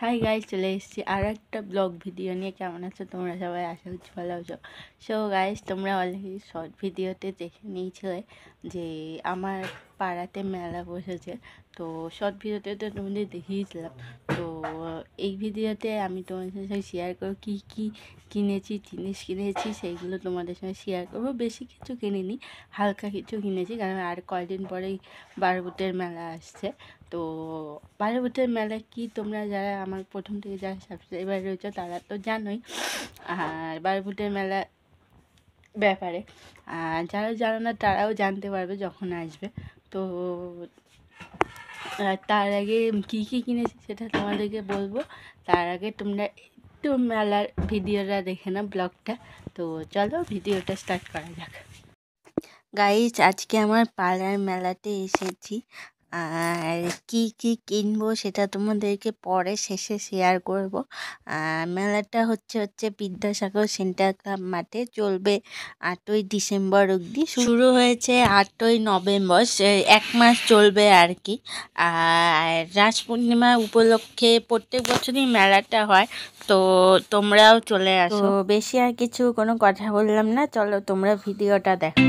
Hi guys, চলে এসেছি আর একটা ব্লগ ভিডিও নিয়ে। কেমন আছো তোমরা সবাই? আশা করছি ভালো আছো। সো গাইস, তোমরা অলরেডি শর্ট ভিডিওতে দেখে নিয়েছিলে যে আমার পাড়াতে মেলা বসেছে। তো শর্ট ভিডিওতে তো তোমাদের দেখিয়েছিলাম। তো এই ভিডিওতে আমি তোমাদের সাথে শেয়ার করবো কী কী জিনিস কিনেছি সেইগুলো তোমাদের সঙ্গে শেয়ার করবো। বেশি কিছু কিনিনি, হালকা কিছু কিনেছি, কারণ আর কয়দিন পরেই বারবুটের মেলা আসছে। তো বারবুটের মেলা কি, তোমরা যারা আমার প্রথম থেকে যারা সাবস্ক্রাইবার রয়েছে তারা তো জানোই আর বারবুটের মেলা ব্যাপারে। আর যারা জানো না তারাও জানতে পারবে যখন আসবে। তো তার আগে কী কী কিনেছি সেটা তোমাদেরকে বলবো। তার আগে তোমরা একটু মেলার ভিডিওটা দেখে নাও, ব্লগটা। তো চলো ভিডিওটা স্টার্ট করা যাক। গাইজ, আজকে আমার পাড়ার মেলাতে এসেছি, আর কি কি কিনবো সেটা তোমাদেরকে পরে শেষে শেয়ার করব। মেলাটা হচ্ছে বিদ্যাসাগর সেন্টার ক্লাব মাঠে, চলবে 8ই ডিসেম্বর অবধি। শুরু হয়েছে 8ই নভেম্বর, 1 মাস চলবে আর কি। আর রাস পূর্ণিমা উপলক্ষে প্রত্যেক বছরই মেলাটা হয়, তো তোমরাও চলে আসো। বেশি আর কিছু কোনো কথা বললাম না, চলো তোমরা ভিডিওটা দেখো।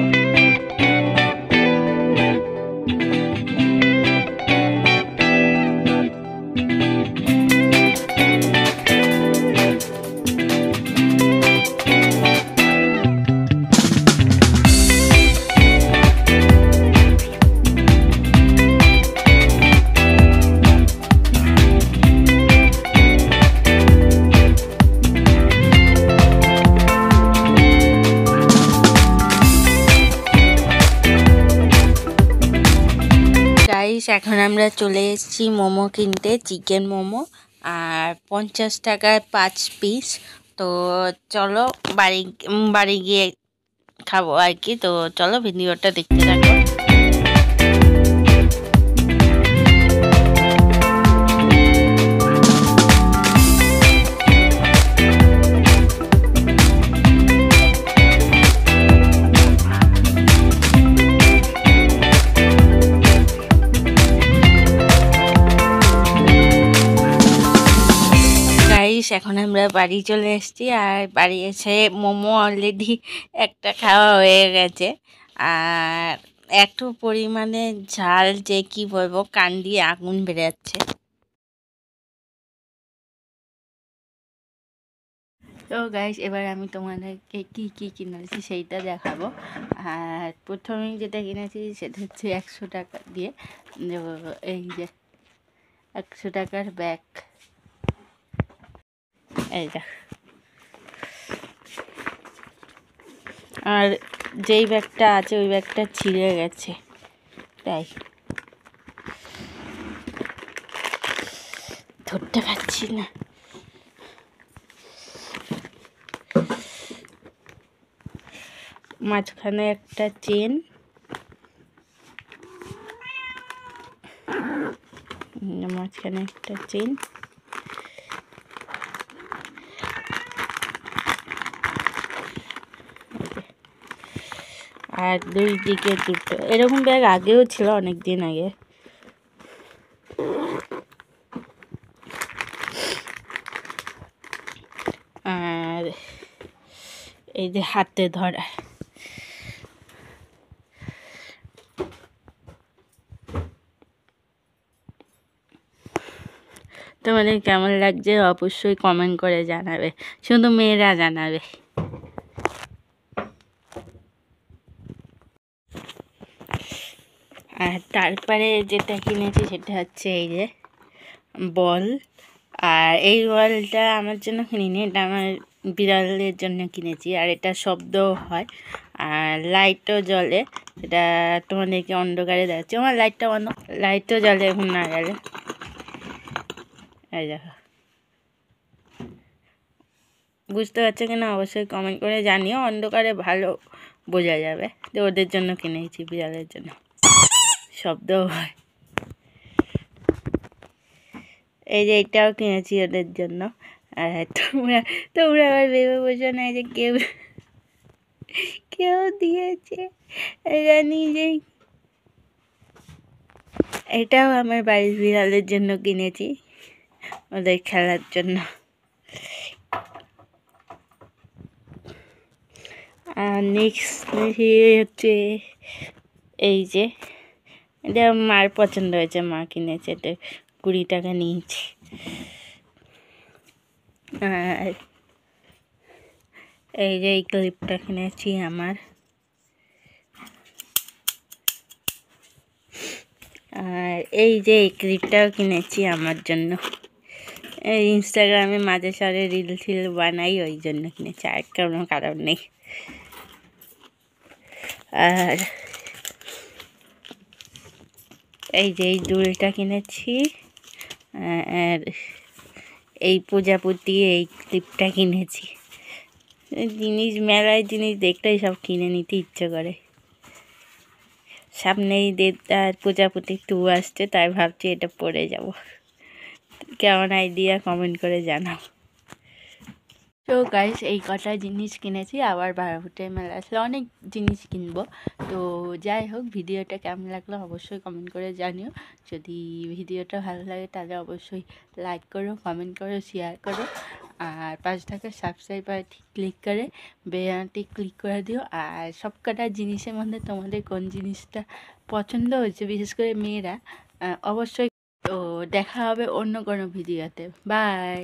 এখন আমরা চলে এসেছি মোমো কিনতে, চিকেন মোমো, আর 50 টাকায় 5 পিস। তো চলো বাড়ি গিয়ে খাবো আর কি। তো চলো ভিডিওটা দেখতে থাকো। এখন আমরা বাড়ি চলে এসেছি, আর বাড়ি এসে মোমো অলরেডি একটা খাওয়া হয়ে গেছে। আর এত পরিমাণে ঝাল যে কি বলবো, কান দিয়ে আগুন বেরোচ্ছে। তো গাইস, এবার আমি তোমাদেরকে কি কি কিনেছি সেইটা দেখাবো। আর প্রথমেই যেটা কিনেছি সেটা হচ্ছে 100 টাকা দিয়ে, এই যে 100 টাকার ব্যাগ। এই দেখ, আর যেই ব্যাগটা আছে ওই ব্যাগটা ছিঁড়ে গেছে, তাই ধরতে পারছি না। মাঝখানে একটা চেন, আর দুই দিকে দুটো। এরকম ব্যাগ আগেও ছিল, অনেক দিন আগে। আর এই যে হাতে ধরা। তোমাদের কেমন লাগছে অবশ্যই কমেন্ট করে জানাবে, শুধু মেয়েরা জানাবে। আর তারপরে যেটা কিনেছি সেটা হচ্ছে এই যে বল। আর এই বলটা আমার জন্য কিনিনি, এটা আমার বিড়ালের জন্য কিনেছি। আর এটা শব্দও হয় আর লাইটও জ্বলে, এটা তোমাদেরকে অন্ধকারে দেখাচ্ছি। আমার লাইটটা বন্ধ, লাইটও জ্বলে এখন না গেলে। এই দেখো, বুঝতে পারছো কিনা অবশ্যই কমেন্ট করে জানিও, অন্ধকারে ভালো বোঝা যাবে। তো ওদের জন্য কিনেছি, বিড়ালের জন্য, শব্দও হয়। এই যে এটাও কিনেছি ওদের জন্য। আর তোমরা আবার ভেবে বোঝো না যে কেউ দিয়েছে, এটা নিজেই। এটাও আমার বাড়ির বিড়ালের জন্য কিনেছি। ওদের খেলার জন্য। আর নেক্সট হচ্ছে এই যে এটা মার পছন্দ হয়েছে, মা কিনেছে, এটা 20 টাকা নিয়েছি। আর এই যে এই ক্লিপটা কিনেছি আমার। আর এই যে এই ক্লিপটাও কিনেছি আমার জন্য। এই ইনস্টাগ্রামে মাঝে সাঝে রিল টিল বানাই, ওই জন্য কিনেছি, আর কোনো কারণ নেই। আর এই যে এই দুলটা কিনেছি। আর এই প্রজাপতি এই ক্লিপটা কিনেছি। জিনিস মেলায় জিনিস দেখলেই সব কিনে নিতে ইচ্ছে করে। সামনেই দেবদার প্রজাপতি 2 আসছে, তাই ভাবছি এটা পরে যাব। কেমন আইডিয়া কমেন্ট করে জানাও। তো গাইস এই কটা জিনিস কিনেছি, আবার 12 ফুটের মেলা আসলে অনেক জিনিস কিনবো। তো যাই হোক, ভিডিওটা কেমন লাগলো অবশ্যই কমেন্ট করে জানিও। যদি ভিডিওটা ভালো লাগে তাহলে অবশ্যই লাইক করো, কমেন্ট করো, শেয়ার করো। আর পাশে থাকা সাবস্ক্রাইব বাটনটি ক্লিক করে বেলটি ক্লিক করে দিও। আর সব কটা জিনিসের মধ্যে তোমাদের কোন জিনিসটা পছন্দ হয়েছে, বিশেষ করে মেয়েরা, অবশ্যই। তো দেখা হবে অন্য কোনো ভিডিওতে। বাই।